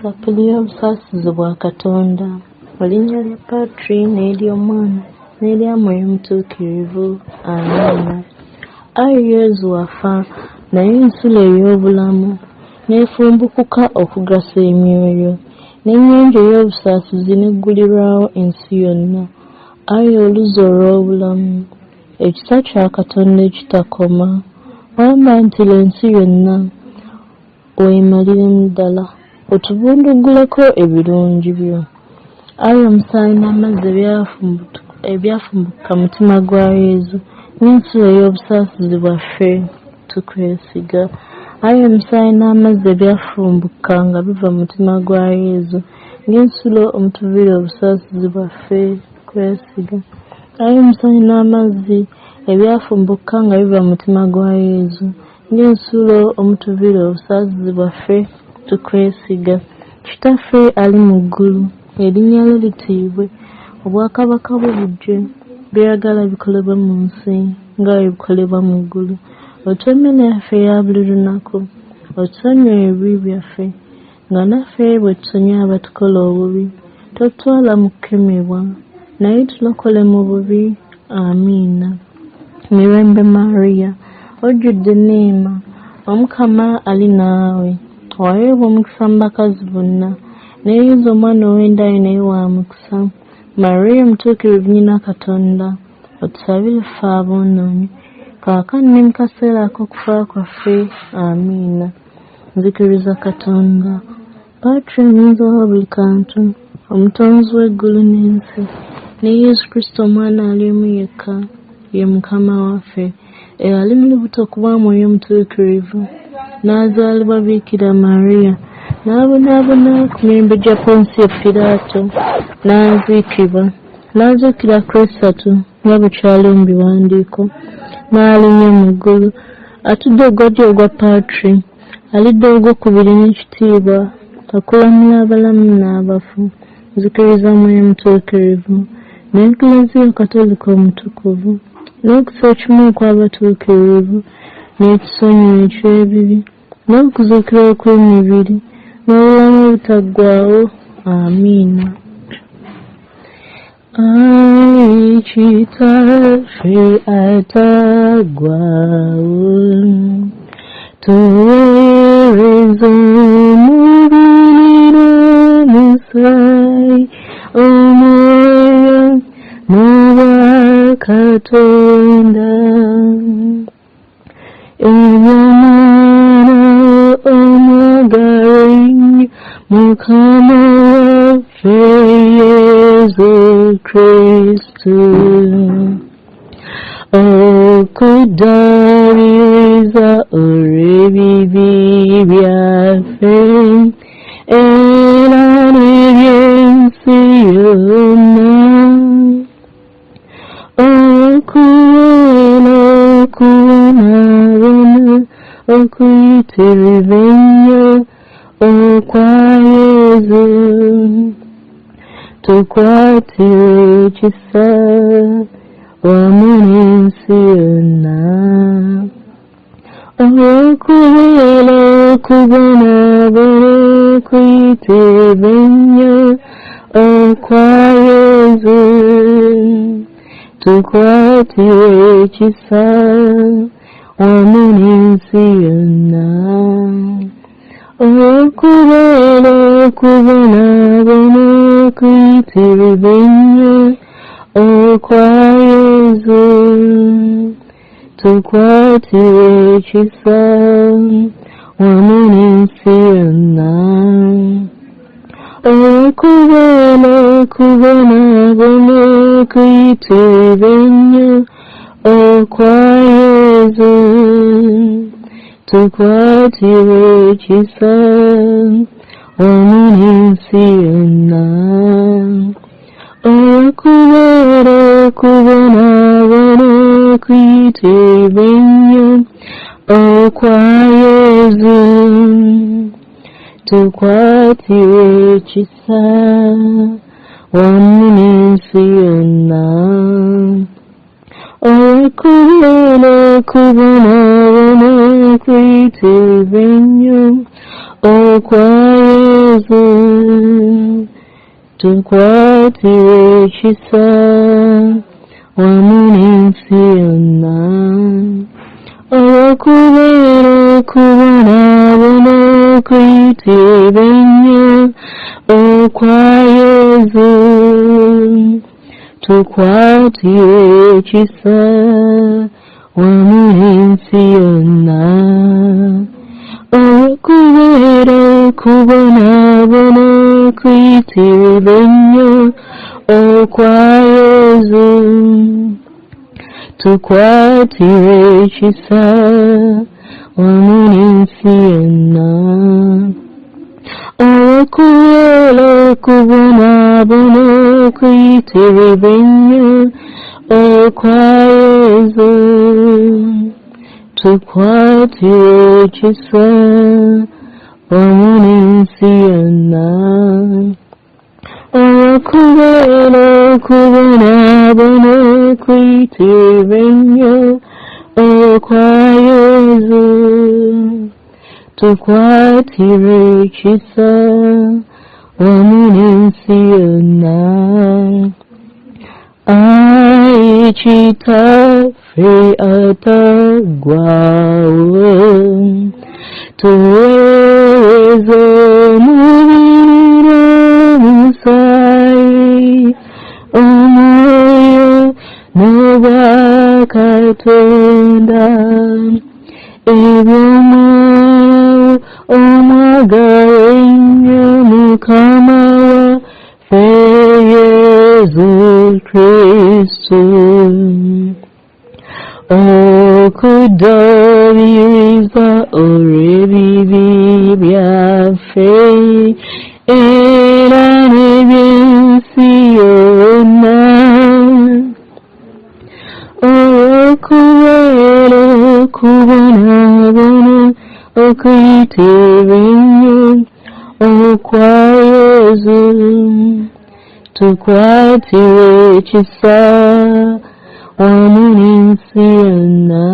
Sapuli y'obusaasizi bwa Katonda, erinnya lya Patri n'ery'Omwana n'erya Mwoyo Mutuukirivu. Amiina. Ayi Yezu wafa, naye ensulo ey'obulamu n'efumbukuka okugasa emyoyo, n'ennyanja ey'obusaasizi n'eggulirwawo ensi yonna. Ayi oluzi olw'obulamu, ekisa kya Katonda ekitakoma, wamba nti l'ensi yonna weemaliremu ddala, otubunduguleko ebirungi byo. Ayi omusaayi n'amazzi ebyafumbuka mutima gwa Yezu, n'ensulo ey'obusaasizi bwaffe tukwesiga. Ayi omusaayi n'amazzi ebyafumbuka nga biva mu mutima gwa Yezu, ng'ensulo omutuvire obusaasizi bwaffe kwesiga. Ayi omusaayi n'amazzi ebyafumbuka nga biva mu mutima gwa Yezu, ng'ensulo omutuvire obusaasizi bwaffe tukwesiga. Kitaffe ali mu ggulu, erinnya lye litiibwe, obwakabaka bwo bujje, by'ayagala bikolebwa mu nsi nga bwe bikolebwa mu ggulu. Otuwe emmere yaffe eya buli lunaku, otusonyiwe ebibi byaffe nga naffe bwe tusonyiwa abatukola obubi, totutwala mu kukemebwa, naye tulokole mu bubi. Amiina. Mirembe Mariya, ojjudde neema, Omukama ali naawe, waweebwa omukisa mu bakazi bonna, ne Yezu omwana ow'endayo naye wa mukisa. Mariya omutuukirivu nnyina Katonda, otusabire ffe aboonoonyi, kaakano ne mu kaseera ak'okufa kwaffe. Amiina. Nzikiriza Katonda, Patri omulinzi wa buli kantu, omutonzi w'eggulu n'ensi, ne Yesu Kristo omwana alimu yekka, ye Mukama waffe, eyali mu lubuto okuba Mwoyo Mutuukirivu, n'azaalibwa Biikira Mariya, n'abonaabona ku mirembe gya Ponsiyo Piraato, n'aziikibwa, n'azuukira Kresatu nga bwe kyali mu biwandiiko, n'alinnya mu ggulu, atudde ogwadyo ogwa Patri, alidde ogwokubiri n'ekitiibwa, okulamula abalamu n'abafu. Nzikiriza Mwoyo Mutuukirivu, n'Eklezia Katolika omutukuvu, n'okusa ekimu okw'abatuukirivu, n'ekisonyiwo eky'ebibi, n'okuzuukira okw'emibiri, n'obulamu obutaggwaawo. Amiina. Ayi Kitaffe ataggwaawo, tuweereza omubiri n'omusaayi, omwoyo n'obwa Katonda, eby'Omwana omwagalwa ennyo, Mukama waffe Yezu Kristo, okuddaabiriza olw'ebibi byaffe era n'eby'ensi yonna, okuwona okubonaabona okuyitiriva ennyo okwa Yezu, tukwatirwe ekisa wamu n'ensi yonna, okubeera okubonaabona okuyitiriva ennyo okwa Yezu, tukwatirwe ekisa wamu n'ensi yonna, okubeera okubonaabona okuyitiriva ennyo okwa Yezu, tukwatirwe ekisa wamu n'ensi yonna, okubeera okubonaabona okuyitiriva ennyo okwa Yezu, tukwatirwe ekisa wamu n'ensi yonna, okubeera okubonaabona okuyitiriva ennyo okwa Yezu, tukwatirwe ekisa wamu n'ensi yonna, okubeera okubonaabona okuyitiriva ennyo okwa Yezu, Yesu tukwatire kisa wamunsi yonna okubera kubonabona okuyitira ennyo okwa Yesu tukwatire kisa wamunsi yonna okubera kubonabona okuyitira ennyo okwa Yesu tukwatire kisa wamunsi yonna okubera kubonabona okuyitira ennyo okwa Yesu tukwatire kisa wamunsi yonna okubera kubonabona okuyitira ennyo okwa Yesu tukwatire kisa wamunsi yonna ayi kitaffe atagwawo tuweereze omubiri n'omusaayi omwoyo n'obwakatonda eby'omwoyo omwagala ennyo Mukama waffe Yesu Kristo okuddaabiriza olw'ebibi byaffe era n'eby'ensi yonna okubera okubonabona okuyitira ennyo okwa Yesu tukwatire kisa wamunsi yonna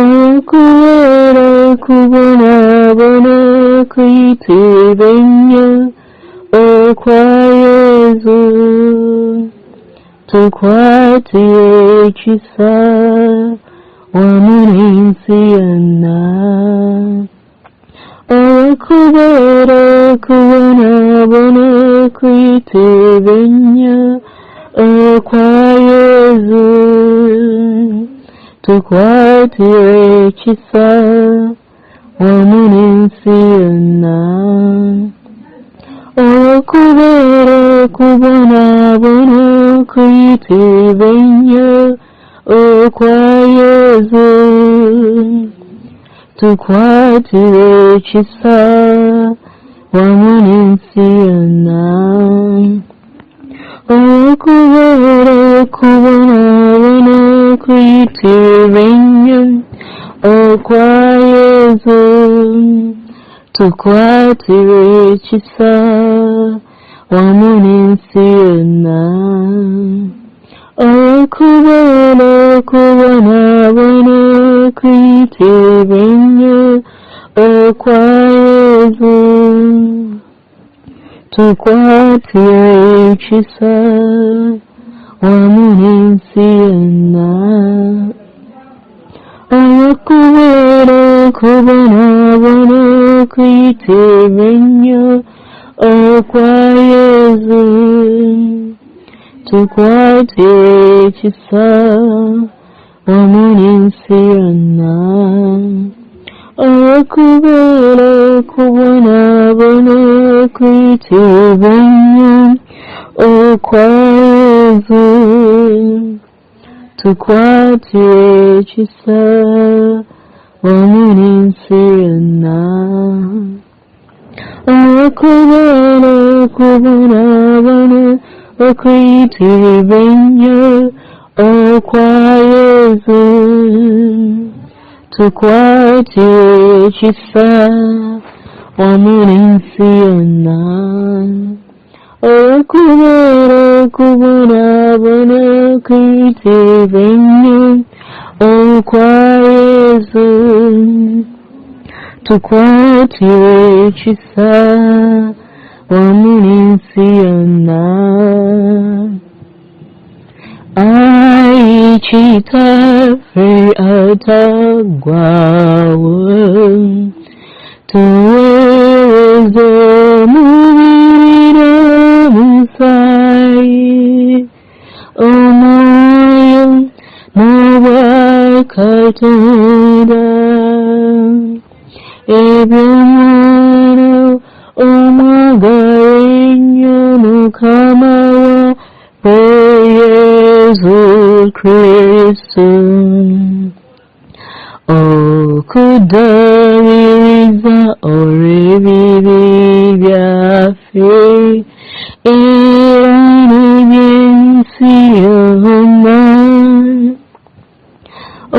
okubera okubonabona okuyitira ennyo okwa Yesu tukwatire kisa wamunsi yonna okubera okubonabona okuyitira ennyo okwa Yesu tukwatire kisa wamunsi yonna okubera okubonabona okuyitira ennyo okwa Yesu tukwatire kisa wamunsi yonna okubera okubonabona okuyitira ennyo okwa Yesu tukwatire kisa wamunsi yonna okubera okubonabona okuyitira ennyo okwa Yesu tukwatire kisa wamunsi yonna okubera okubonabona okuyitira ennyo okwa Yesu tukwatire kisa wamunsi yonna okubera okubonabona okuyitira ennyo okwa Yesu tukwatire kisa wamunsi yonna okubera okubonabona okuyitira ennyo okwa Yesu tukwatire kisa wamunsi yonna okubera okubonabona okuyitira ennyo okwa Yesu tukwatire kisa wamulinsiana aichitafe atagwawe tuweze mubira musai omoyo n'obwakatonda ebyomwana omwagala ennyo mukama waffe Yesu Kristo okuddaabiriza olw'ebibi byaffe era n'eby'ensi yonna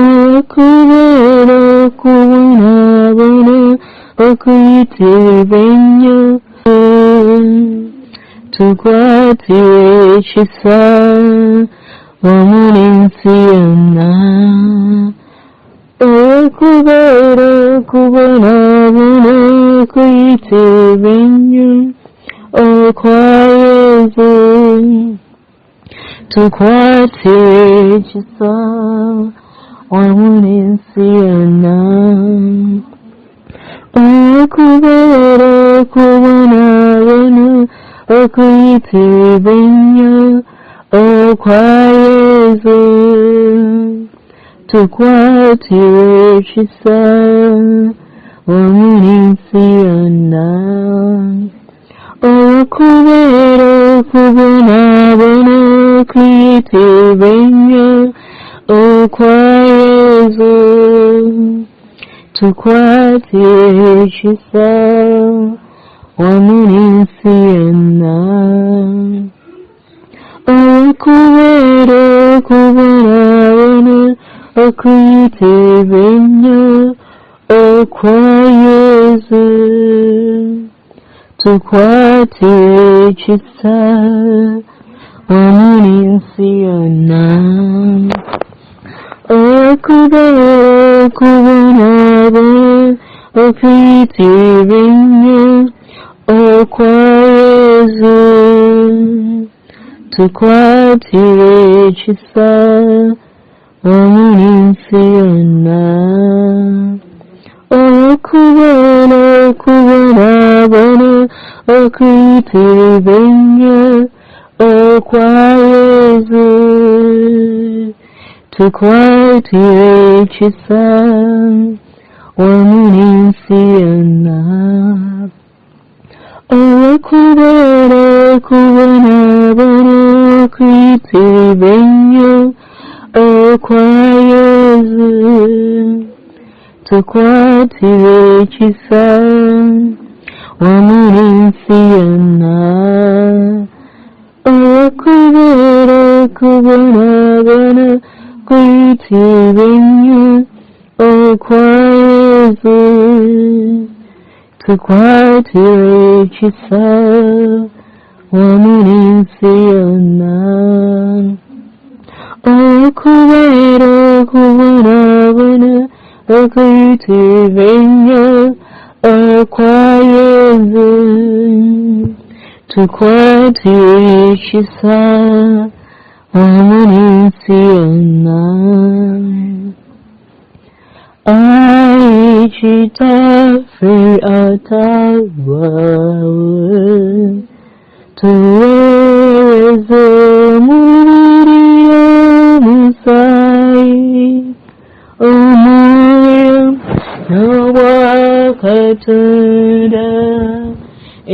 okubeera okubonaabona okuyitirwa ennyo tukwatire ekisa wamu n'ensi yonna okubeera okubonaabona okuyitirwa ennyo okwa Yesu tukwatire ekisa wamu n'ensi yonna okubeera okubonaabona okuyitirwa ennyo okwa Yesu tukwatire ekisa wamu n'ensi yonna okubeera okubonaabona okuyitirwa ennyo okwa Yesu tukwatire ekisa wamu n'ensi yonna okubeera okubonaabona okuyitirwa ennyo okwa Yesu tukwatire ekisa wamu n'ensi yonna okubeera okubonaabona okuyitirwa ennyo okwa Yesu tukwatire ekisa wamu n'ensi yonna okubeera okubonaabona okuyitirwa ennyo okwa Yesu tukwatire ekisa wamu n'ensi yonna okubeera okubonaabona okuyitirwa ennyo okwa Yesu tukwatire ekisa wamu n'ensi yonna okubeera okubonaabona okuyitirwa ennyo okwa Yesu tukwatire ekisa wamu n'ensi yonna okubeera okubonaabona okuyitirwa ennyo okwa Yesu tukwatire ekisa wamu n'ensi yonna kitaffe atagwawe tuweereze omubiri omusaayi omwoyo n'obwakatonda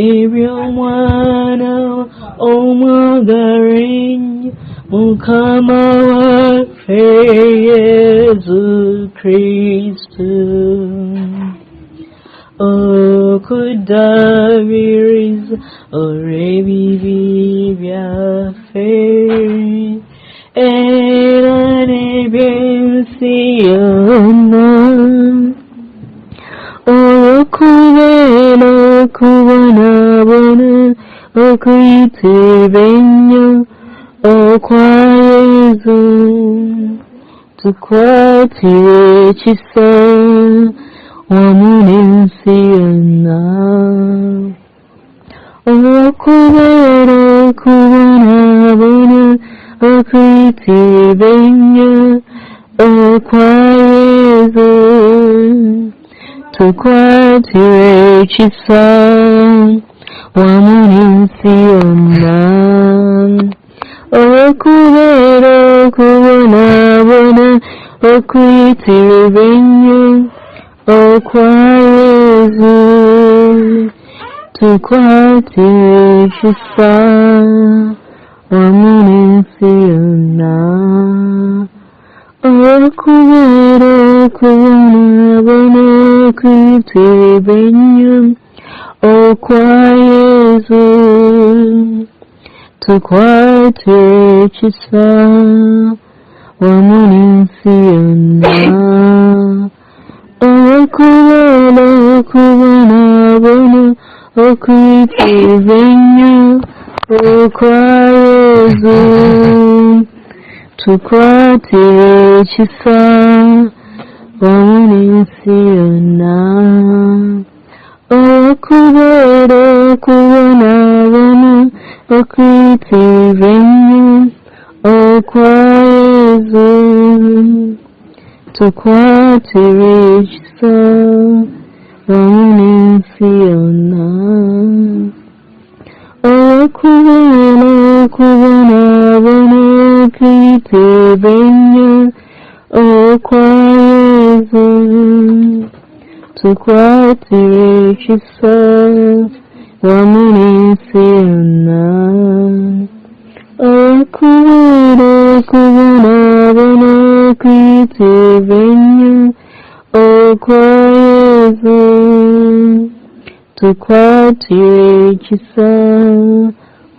eby'omwana omwagala ennyo mukama waffe Yesu Kristo okuddaabiriza olw'ebibi byaffe era n'eby'ensi yonna okubeera okubonaabona okuyitirwa ennyo okwa Yesu tukwatire ekisa wamunensiyona okubera kubonabona okwitibenya okwa Yesu tukwatire ekisa wamunensiyona okubera kubonabona okwitibenya okwa Yesu tukwatire ekisa wamunensiyona okubera kubonabona okwitibenya okwa Yesu tukwatire ekisa wamunensiyona okubera kubonabona okwitibenya okwa Yesu tukwatire ekisa wamunensiyona okubera kubonabona okwitibenya okwa Yesu tukwatire ekisa wamunensiyona okubera kubonabona okwitibenya okwa Yesu tukwatire ekisa wamunensiyona okubera kubonabona okwitibenya okwa Yesu tukwatire ekisa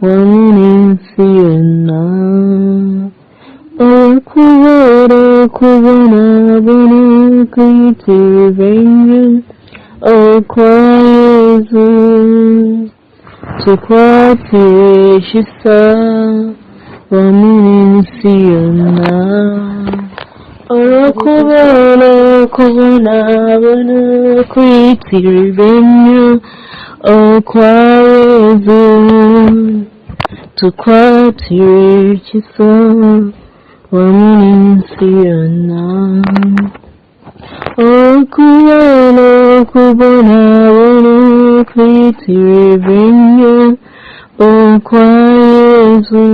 wamunensiyona okubera kubonabona okwitibenya okwa Yesu tukwatire ekisa wamunensiyona okubera kubonabona okwitibenya okwa Yesu tukwatire ekisa wamunensiyona okubera kubonabona okwitibenya okwa Yesu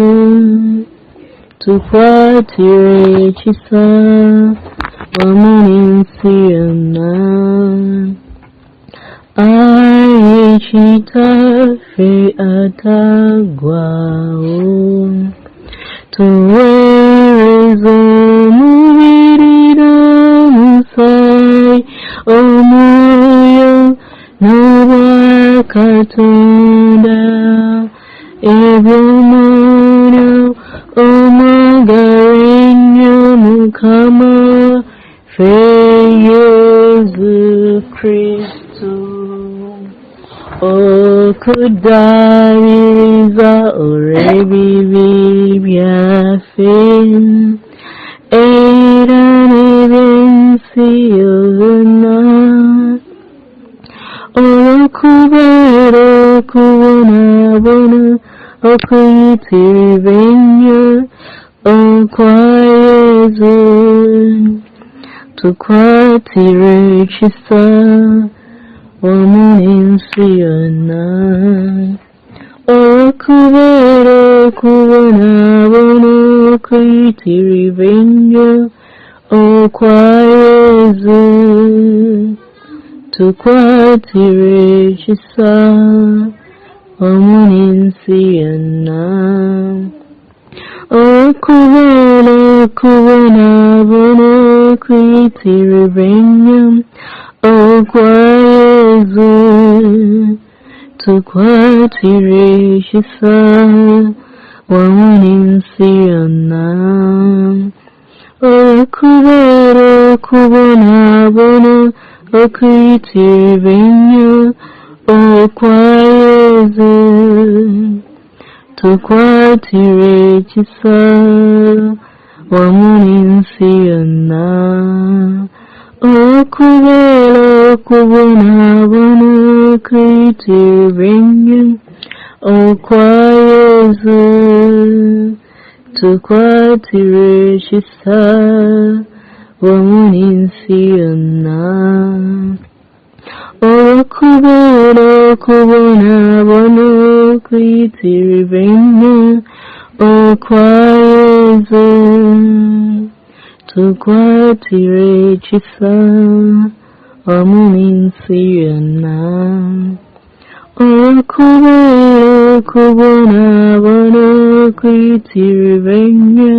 tukwatire ekisa wamunensiyona ekitaffe atagwawo tuweereza omubiri n'omusaayi omwoyo n'obwa Katonda eby'omwoyo omwagala ennyo Mukama ffe Yesu Kristo okuddaabiriza olw'ebibi byaffe era n'eby'ensi yonna olw'okubeera okubonabona okwitibenya okwa Yesu tukwatire ekisa wamunensiyona olw'okubeera okubonabona okwitibenya okwa Yesu tukwatire ekisa wamunensiyona okubera okubonabona okwitibenya okwa Yesu tukwatire ekisa wamunensiyona okubera okubonabona okwitibenya okwa Yesu tukwatire ekisa wamunensiyona okubera okubonaabona kwitirenye okwa Yesu tukwatire ekisa wamu n'ensi yonna okubera okubonaabona kwitirenye okwa Yesu tukwatire ekisa wamu n'ensi yonna okubera okubonaabona kwitirenye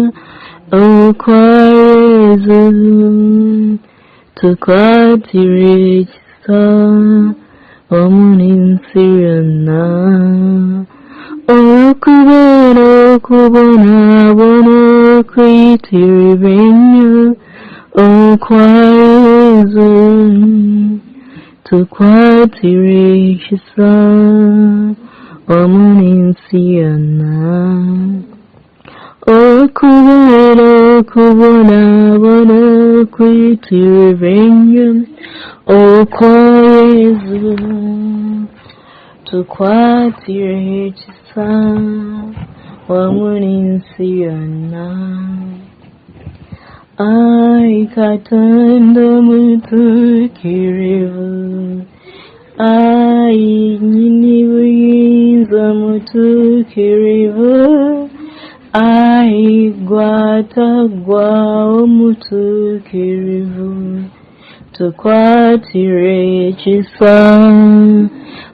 okwa Yesu tukwatire ekisa wamu n'ensi yonna okubera okubonaabona kwitirenye okwa Yesu tukwatire ekisa wamu n'ensi yonna okubera okubonaabona kwitirenye okwa Yesu tukwatire ekisa wamu n'ensi yonna Ai Katonda mutuukirivu Ai nnyini buyinza mutuukirivu Ai gw'ataggwaawo mutuukirivu tukwatire ekisa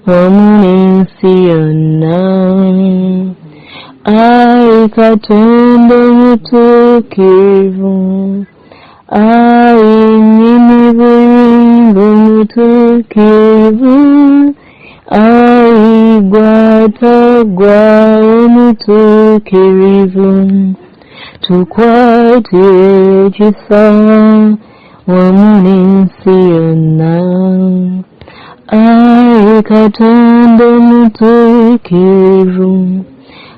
wamu n'ensi yonna Ai Katonda mutuukirivu Ai nnyini buyinza mutuukirivu Ai gw'ataggwaawo mutuukirivu tukwatire ekisa wamu n'ensi yonna Ai Katonda mutuukirivu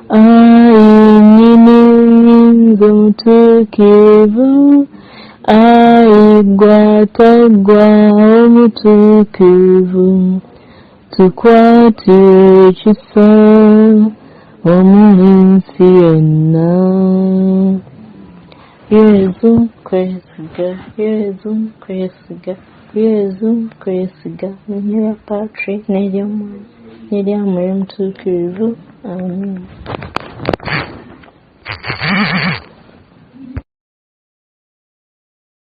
Ai nnyini buyinza mutuukirivu Ai gw'ataggwaawo mutuukirivu tukwatire ekisa wamu n'ensi yonna Yesu kwesiga Yesu kwesiga Yesu kwesiga n'erya Patri n'erya Mwana n'erya Mwoyo Mutuukirivu Amen